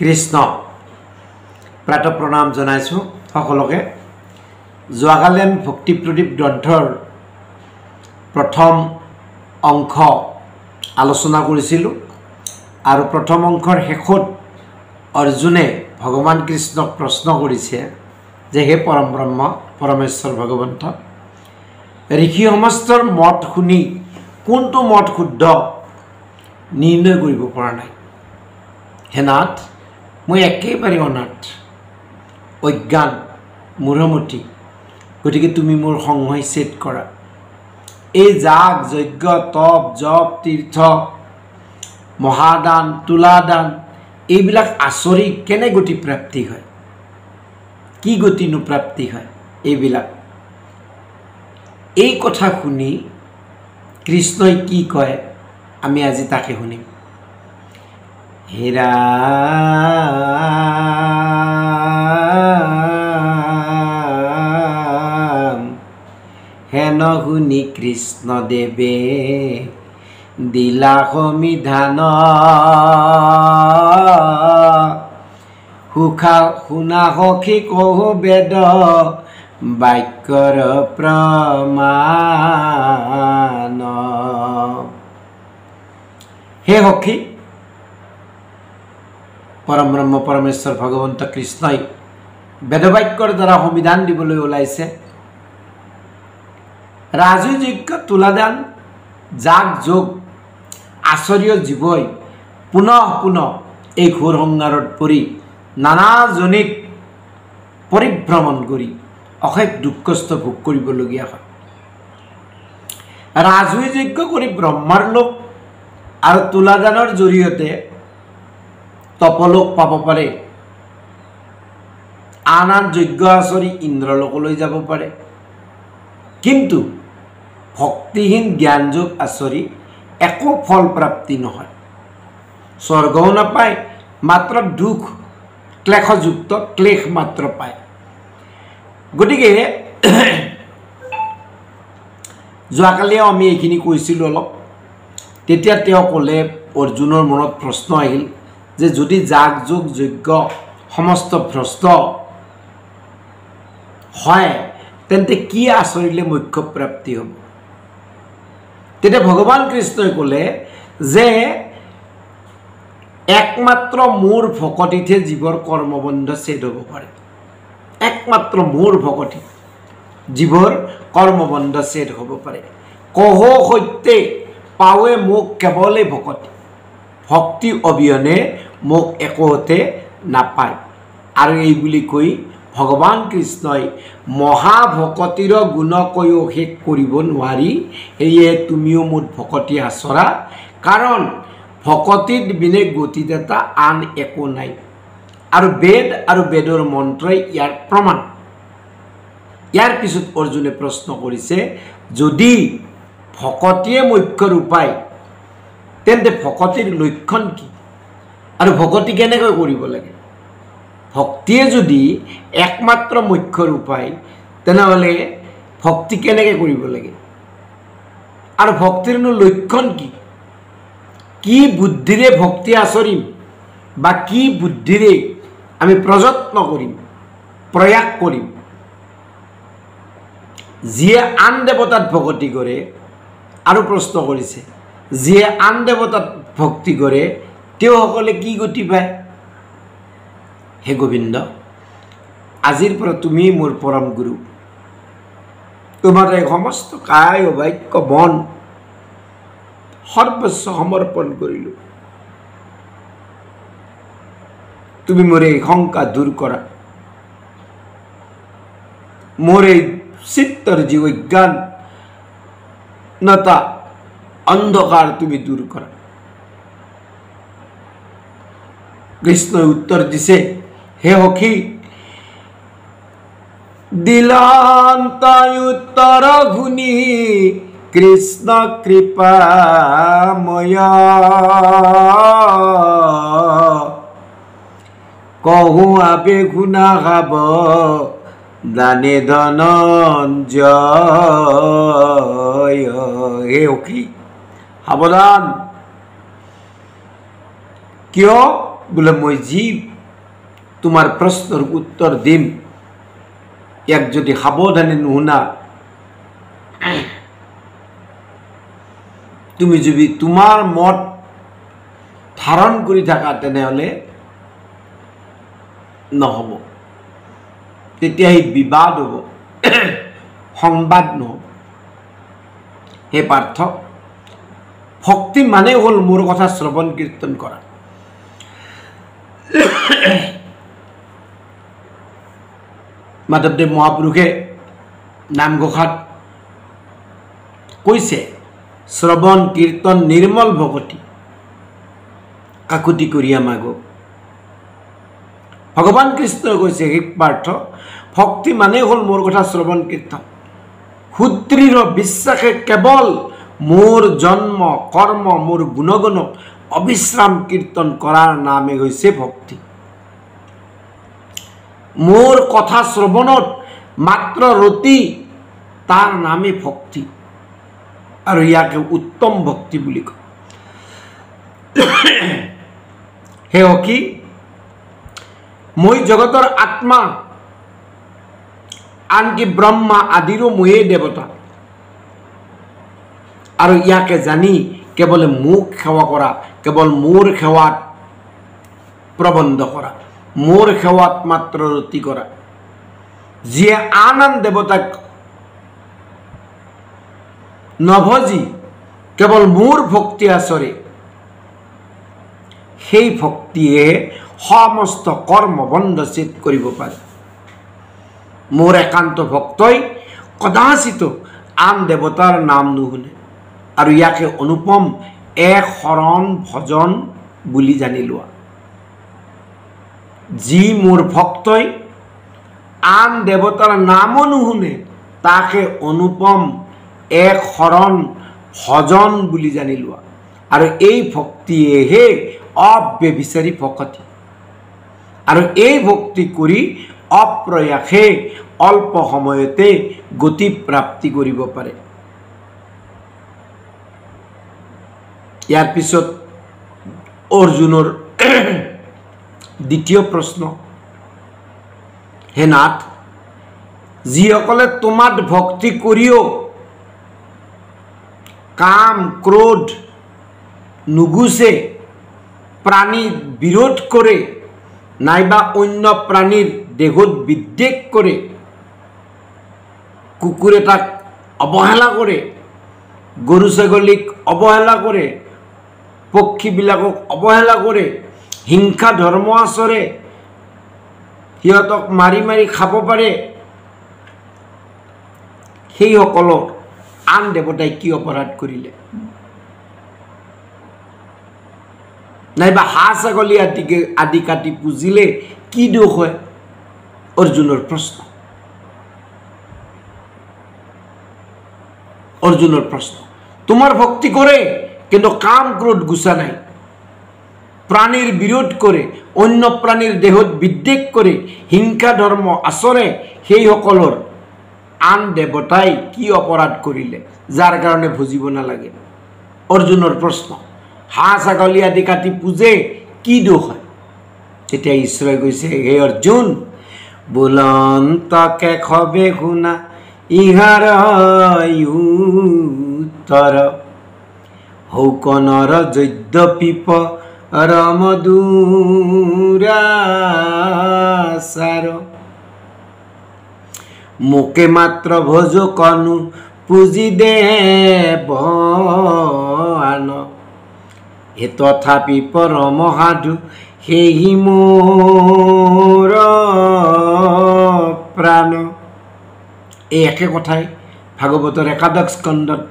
কৃষ্ণ প্ৰাত প্ৰণাম জনাইছোঁ সকলোকে। যোৱাকালি আমি ভক্তি প্ৰদীপ গ্ৰন্থৰ প্ৰথম অংশ আলোচনা কৰিছিলোঁ আৰু প্ৰথম অংশৰ শেষত অৰ্জুনে ভগৱান কৃষ্ণক প্ৰশ্ন কৰিছে যে হে পৰম ব্ৰহ্ম পৰমেশ্বৰ ভগৱন্ত, ঋষি সমস্তৰ মত শুনি কোনটো মত শুদ্ধ নিৰ্ণয় কৰিব পৰা নাই। হে নাথ, মই একেবাৰে অনাথ, অজ্ঞান, মূঢ়মতি, গতিকে তুমি মোৰ সংশয় ছেদ কৰা। এই যাগ যজ্ঞ তপ জপ তীৰ্থ মহাদান তুলাদান এইবিলাক আচৰি কেনে গতি প্ৰাপ্তি হয়, কি গতিনো প্ৰাপ্তি হয় এইবিলাক। এই কথা শুনি কৃষ্ণই কি কয় আমি আজি তাকে শুনিম। হেৰা হেন শুনি কৃষ্ণদেৱে দিলা সমিধান, শুনা সখী কহো বেদ বাক্যৰ প্ৰমাণ। হে সখী, পৰম ব্ৰহ্ম পৰমেশ্বৰ ভগৱন্ত কৃষ্ণই বেদবাক্যৰ দ্বাৰা সংবিধান দিবলৈ ওলাইছে। ৰাজযজ্ঞ তুলাদান যাগ যোগ আচৰ্য জীৱই পুনঃ পুনঃ এই ঘোৰ সংসাৰত পৰি নানাজনিক পৰিভ্ৰমণ কৰি অশেষ দুখ কষ্ট ভোগ কৰিবলগীয়া হয়। ৰাজযজ্ঞ কৰি ব্ৰহ্মাৰ লোক আৰু তুলাদানৰ জৰিয়তে তপলোক পাব পাৰে, আন আন যজ্ঞ আচৰি ইন্দ্ৰলোকলৈ যাব পাৰে। কিন্তু ভক্তিহীন জ্ঞানযোগ আচৰি একো ফল প্ৰাপ্তি নহয়, স্বৰ্গও নাপায়, মাত্ৰ দুখ ক্লেশযুক্ত ক্লেশ মাত্ৰ পায়। গতিকে যোৱাকালিও আমি এইখিনি কৈছিলোঁ অলপ। তেতিয়া তেওঁ ক'লে, অৰ্জুনৰ মনত প্ৰশ্ন আহিল যে যদি যাগ যোগ যজ্ঞ সমস্ত ভ্ৰষ্ট হয় তেন্তে কি আচৰিলে মোক্ষ প্ৰাপ্তি হ'ব। তেতিয়া ভগৱান কৃষ্ণই ক'লে যে একমাত্ৰ মোৰ ভকতিতহে জীৱৰ কৰ্মবন্ধ ছেদ হ'ব পাৰে। একমাত্ৰ মোৰ ভকতি জীৱৰ কৰ্মবন্ধ ছেদ হ'ব পাৰে। কহ সত্যে পাৱে মোক কেৱলে ভকতি, ভক্তি অবিহনে মোক একোতে নাপায়। আৰু এই বুলি কৈ ভগৱান কৃষ্ণই মহাভকতিৰ গুণ কৈও শেষ কৰিব নোৱাৰি। সেয়ে তুমিও মোৰ ভকতি আচৰা, কাৰণ ভকতিত বিনে গতিদাতা আন একো নাই। আৰু বেদ আৰু বেদৰ মন্ত্ৰই ইয়াৰ প্ৰমাণ। ইয়াৰ পিছত অৰ্জুনে প্ৰশ্ন কৰিছে, যদি ভকতিয়ে মুখ্যৰ উপায় তেন্তে ভকতিৰ লক্ষণ কি আৰু ভকতি কেনেকৈ কৰিব লাগে। ভক্তিয়ে যদি একমাত্ৰ মুখ্যৰ উপায় তেনেহ'লে ভক্তি কেনেকৈ কৰিব লাগে আৰু ভক্তিৰনো লক্ষণ কি, কি বুদ্ধিৰে ভক্তি আচৰিম বা কি বুদ্ধিৰে আমি প্ৰযত্ন কৰিম, প্ৰয়াস কৰিম। যিয়ে আন দেৱতাত ভক্তি কৰে, আৰু প্ৰশ্ন কৰিছে, যিয়ে আন দেৱতাত ভক্তি কৰে তেওঁসকলে কি গতি পায়। হে গোবিন্দ, আজিৰ পৰা তুমি মোৰ পৰম গুৰু, তোমাৰ এই সমস্ত কায় বাক্য মন সৰ্বস্ব সমৰ্পণ কৰিলোঁ। তুমি মোৰ এই শংকা দূৰ কৰা, মোৰ এই চিত্তৰ যি অজ্ঞানতা অন্ধকাৰ তুমি দূৰ কৰা। কৃষ্ণই উত্তৰ দিছে, হে সখী, দিলান্তই উত্তৰ শুনি কৃষ্ণ কৃপাময়, কহো আবেগ শুনা খাব দানে ধনঞ্জয়। হে সখী সাৱধান, কিয় বোলে মই যি তোমাৰ প্ৰশ্নৰ উত্তৰ দিম ইয়াক যদি সাৱধানে নুশুনা তুমি যদি তোমাৰ মত ধাৰণ কৰি থাকা তেনেহ'লে নহ'ব, তেতিয়া সেই বিবাদ হ'ব, সংবাদ নহ'ব। হে পাৰ্থ, ভক্তি মানে হ'ল মোৰ কথা শ্ৰৱণ কীৰ্তন কৰা। মাধৱদেৱ মহাপুৰুষে নামঘোষাত কৈছে, শ্ৰৱণ কীৰ্তন নিৰ্মল ভকতি কাকুতি কৰিয়া মাগ। ভগৱান কৃষ্ণই কৈছে, হে পাৰ্থ, ভক্তি মানে হ'ল মোৰ কথা শ্ৰৱণ কীৰ্তন। সুদৃঢ় বিশ্বাসে কেৱল মোৰ জন্ম কৰ্ম মোৰ গুণগণক অবিশ্ৰাম কীৰ্তন কৰাৰ নামে হৈছে ভক্তি। মোৰ কথা শ্ৰৱণত মাত্ৰ ৰতি তাৰ নামে ভক্তি, আৰু ইয়াকে উত্তম ভক্তি বুলি কয়। হে অকি, মই জগতৰ আত্মা, আনকি ব্ৰহ্মা আদিৰো ময়েই দেৱতা, আৰু ইয়াকে জানি কেৱল মোক সেৱা কৰা, কেৱল মোৰ সেৱাত প্ৰবন্ধ কৰা, মোৰ সেৱাত মাত্ৰ ৰতি কৰা। যিয়ে আন আন দেৱতাক নভজি কেৱল মোৰ ভক্তি আচৰে, সেই ভক্তিয়ে সমস্ত কৰ্ম বন্ধ ছেদ কৰিব পাৰে। মোৰ একান্ত ভক্তই কদাচিত আন দেৱতাৰ নাম নুশুনে, আৰু ইয়াকে অনুপম এক শৰণ ভজন বুলি জানি লোৱা। যি মোৰ ভক্তই আন দেৱতাৰ নামো নুশুনে, তাকে অনুপম এক শৰণ ভজন বুলি জানি লোৱা। আৰু এই ভক্তিয়েহে অব্যভিচাৰী ভকতি, আৰু এই ভক্তি কৰি অপ্ৰয়াসে অল্প সময়তে গতি প্ৰাপ্তি কৰিব পাৰে। ইয়াৰ পিছত অৰ্জুনৰ দ্বিতীয় প্ৰশ্ন, হে নাথ, যিসকলে তোমাত ভক্তি কৰিও কাম ক্ৰোধ নুগুছে, প্ৰাণীৰ বিৰোধ কৰে, নাইবা অন্য প্ৰাণীৰ দেহত বিদ্বেষ কৰে, কুকুৰ এটাক অৱহেলা কৰে, গৰু ছাগলীক অৱহেলা কৰে, পক্ষীবিলাকক অৱহেলা কৰে, হিংসা ধৰ্ম আচৰে, সিহঁতক মাৰি মাৰি খাব পাৰে, সেইসকলক আন দেৱতাই কি অপৰাধ কৰিলে? নাইবা হাঁহ ছাগলী আদি কাটি পুজিলে কি দোষ হয়? অৰ্জুনৰ প্ৰশ্ন। অৰ্জুনৰ প্ৰশ্ন, তোমাৰ ভক্তি কৰে কিন্তু কাম ক্ৰোধ গুচা নাই, প্ৰাণীৰ বিৰোধ কৰে, অন্য প্ৰাণীৰ দেহত বিদ্বেষ কৰে, হিংসা ধৰ্ম আচৰে, সেইসকলৰ আন দেৱতাই কি অপৰাধ কৰিলে যাৰ কাৰণে ভুজিব নালাগে? অৰ্জুনৰ প্ৰশ্ন, হাঁহ ছাগলী আদি কাটি পূজে কি দোষ হয়? তেতিয়া ঈশ্বৰে কৈছে, হে অৰ্জুন, বুলন্তকে খবে শুনা ইহাৰ উত্তৰ, হৌকনৰ যদ্যপিপ ৰমদূৰাচাৰ, মোকে মাত্ৰ ভোজ কনু পুজি দেৱ আন, হে তথাপি পৰম সাধু সেই মোৰ প্ৰাণ। এই একে কথাই ভাগৱতৰ একাদশ স্কন্ধত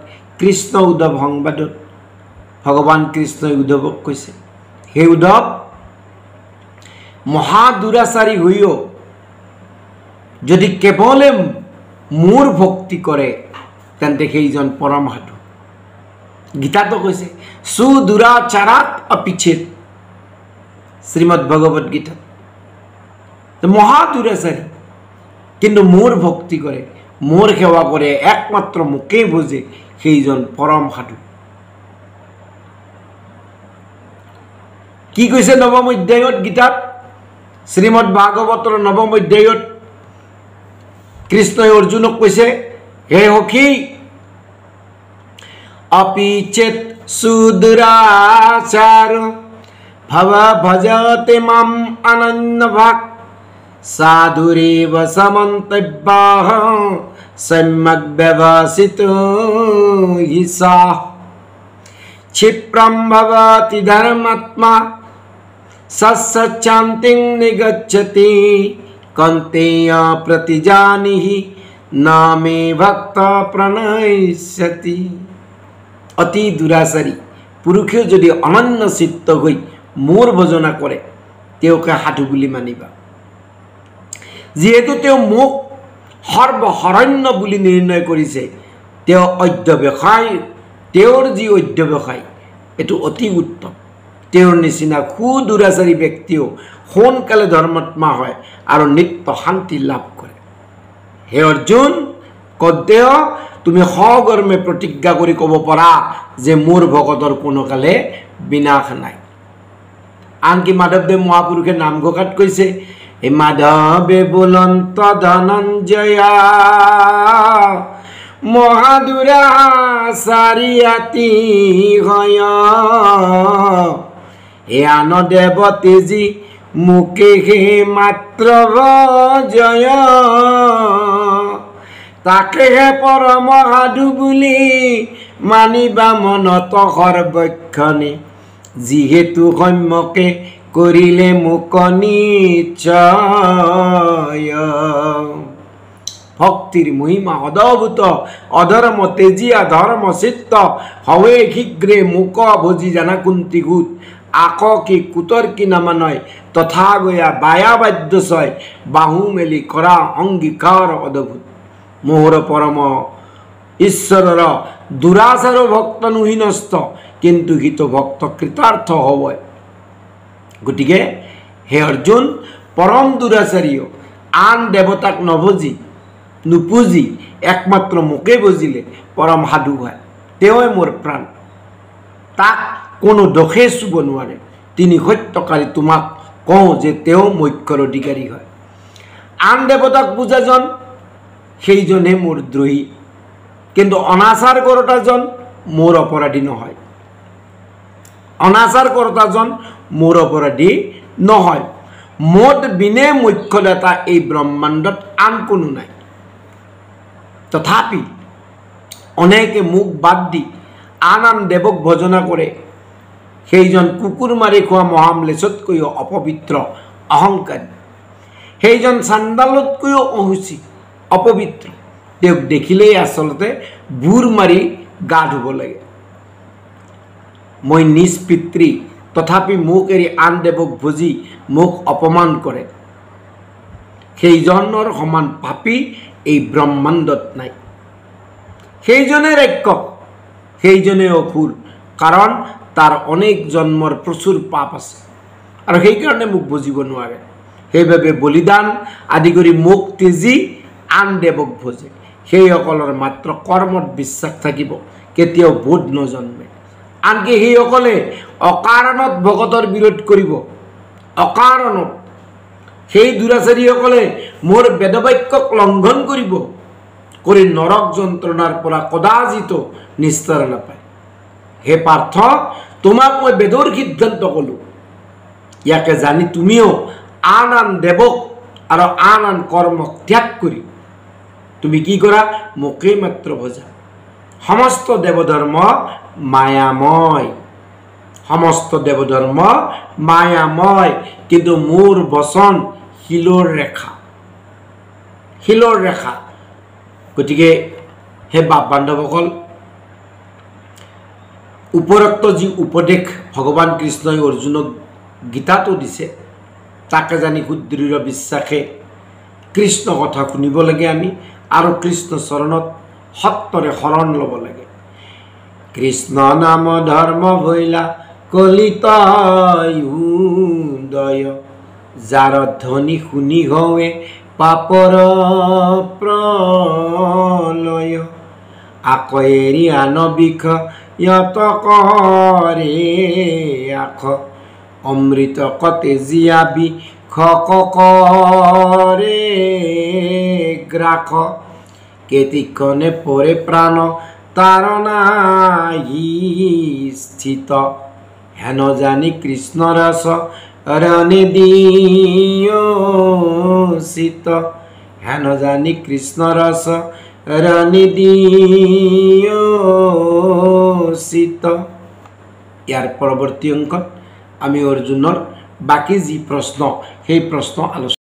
কৃষ্ণ উদ্ধৱ সংবাদত ভগৱান কৃষ্ণই উদ্ধৱক কৈছে, হে উদ্ধৱ, মহাদুৰাচাৰী হৈও যদি কেৱলে মোৰ ভক্তি কৰে তেন্তে সেইজন পৰম সাধু। গীতাতো কৈছে, সুদুৰাচাৰাত অপিচ্ছেদ, শ্ৰীমদ ভগৱত গীতা। মহাদুৰাচাৰী কিন্তু মোৰ ভক্তি কৰে, মোৰ সেৱা কৰে, একমাত্ৰ মোকেই বুজে, সেইজন পৰম সাধু। কি কৈছে নৱম অধ্যায়ত গীতাত শ্ৰীমদ ভাগৱতৰ নৱম অধ্যায়ত কৃষ্ণই অৰ্জুনক কৈছে হে সখী अपि चेत् सुदुराचार भव भजते माम अनन्यभाक् साधुरेव समन्तव्यः सम्यक् व्यवसितो हि सा क्षिप्रं भवति धर्मात्मा सच्चान्तिं निगच्छति कौन्तेय प्रतिजानीहि न मे भक्त प्रणश्यति অতি দুৰাচাৰী পুৰুষেও যদি অনন্য চিত্ত হৈ মোৰ ভজনা কৰে তেওঁকে সাধু বুলি মানিবা যিহেতু তেওঁ মোক সৰ্বশৰণ্য বুলি নিৰ্ণয় কৰিছে তেওঁ অধ্যৱসায় তেওঁৰ যি অধ্যৱসায় এটো অতি উত্তম তেওঁৰ নিচিনা দুৰাচাৰী ব্যক্তিও সোনকালে ধৰ্মাত্মা হয় আৰু নিত্য শান্তি লাভ কৰে হে অৰ্জুন কদ্দেয় তুমি সগৰ্মে প্ৰতিজ্ঞা কৰি ক'ব পাৰা যে মোৰ ভগতৰ কোনো কালে বিনাশ নাই আনকি মাধৱদেৱ মহাপুৰুষে নামঘোষাত কৈছে হে মাধৱে বুলন্ত ধনঞ্জয়া মহাদুৰা চাৰিয়াতি হয় হে আন দেৱতেজী মুকে হে মাত্ৰ জয় তাকেহে পৰম সাধু বুলি মানিবা মনত সৰ্বক্ষণে যিহেতু সম্যকে কৰিলে মোক নিশ্চয় ভক্তিৰ মহিমা অদভূত অধৰ্ম তেজিয়া ধৰ্ম চিত্ত হৱে শীঘ্ৰে মোক ভজি জানা কুন্তি গুট আক কি কুতৰ কি নামানয় তথা গয়া বায়া বাদ্য ছয় বাহু মেলি কৰা অংগীকাৰ অদ্ভুত মোহর পরম ঈশ্বরর দুরাচার ভক্ত নুহি নষ্ট কিন্তু হিত ভক্ত কৃতার্থ হব গতিকে হে অর্জুন পরম দুরাচারীয় আন দেবতাক নভজি নুপুজি একমাত্র মোকে বুজিলে পরম সাধু হয় তেৱে মোৰ প্ৰাণ তাক কোনো দোষে চুব নোৱাৰে তিনি সত্যকাৰী তোমাক কওঁ যে তেও মৈক্যৰ অধিকাৰী হয় আন দেবতাক পূজাজন সেইজনে মোৰ দ্ৰোহী কিন্তু অনাচাৰ কৰোতাজন মোৰ অপৰাধী নহয় অনাচাৰ কৰোতাজন মোৰ অপৰাধী নহয় মোট বিনে মুখ্যদাতা এই ব্ৰহ্মাণ্ডত আন কোনো নাই তথাপি অনেকে মুখ বাদ দি আন আন দেৱক ভজনা কৰে সেইজন কুকুৰ মাৰি খোৱা মহামলেছতকৈও অপবিত্ৰ অহংকাৰী সেইজন চাণ্ডালতকৈও অহুচি অপবিত্ৰ তেওঁক দেখিলেই আসলতে বুৰ মাৰি গা ধুব লাগে মই নিজ পিতৃ তথাপি মোক এৰি আন দেৱক ভজি মোক অপমান কৰে সেইজনৰ সমান পাপী এই ব্ৰহ্মাণ্ডত নাই সেইজনে ৰাক্ষস সেইজনে অসুৰ কাৰণ তাৰ অনেক জন্মৰ প্ৰচুৰ পাপ আছে আৰু সেইকাৰণে মোক বুজিব নোৱাৰে সেইভাবে বলিদান আদি কৰি মোক তেজি আন দেৱক ভজে সেইসকলৰ মাত্ৰ কৰ্মত বিশ্বাস থাকিব কেতিয়াও বোধ নজন্মে আনকি সেইসকলে অকাৰণত ভগতৰ বিৰোধ কৰিব অকাৰণত সেই দুৰাচাৰীসকলে মোৰ বেদবাক্যক লংঘন কৰিব কৰি নৰক যন্ত্ৰণাৰ পৰা কদাচিত নিস্তাৰ নাপায় হে পাৰ্থ তোমাক মই বেদৰ সিদ্ধান্ত ক'লো ইয়াকে জানি তুমিও আন আন দেৱক আৰু আন আন কৰ্মক ত্যাগ কৰি তুমি কি কৰা মোকেই মাত্ৰ ভজা সমস্ত দেৱধৰ্ম মায়াময় সমস্ত দেৱধৰ্ম মায়াময় কিন্তু মোৰ বচন শিলৰ ৰেখা গতিকে হে বাপ বান্ধৱসকল উপৰোক্ত যি উপদেশ ভগৱান কৃষ্ণই অৰ্জুনক গীতাতো দিছে তাকে জানি সুদৃঢ় বিশ্বাসে কৃষ্ণ কথা শুনিব লাগে আমি আৰু কৃষ্ণ চৰণত সত্তৰে শৰণ ল'ব লাগে কৃষ্ণ নাম ধৰ্ম ভৈলা কলিতায়ুদয় যাৰ ধ্বনি শুনি হৱে পাপৰ প্ৰলয় আক এৰি আন বিষ ইয়ত কৰে আখ অমৃত কতে জিয়াবি খকরে গ্রাখ কেতিক্ষণে পরে প্রাণ তার নাহি স্থিত হেন জানি কৃষ্ণ রস রণে দিয়সিত হেন জানি কৃষ্ণ রস রণে দিয়সিত। ইয়ার পরবর্তী অংকত আমি অৰ্জুনৰ বাকি যি প্ৰশ্ন সেই প্ৰশ্ন আলোচনা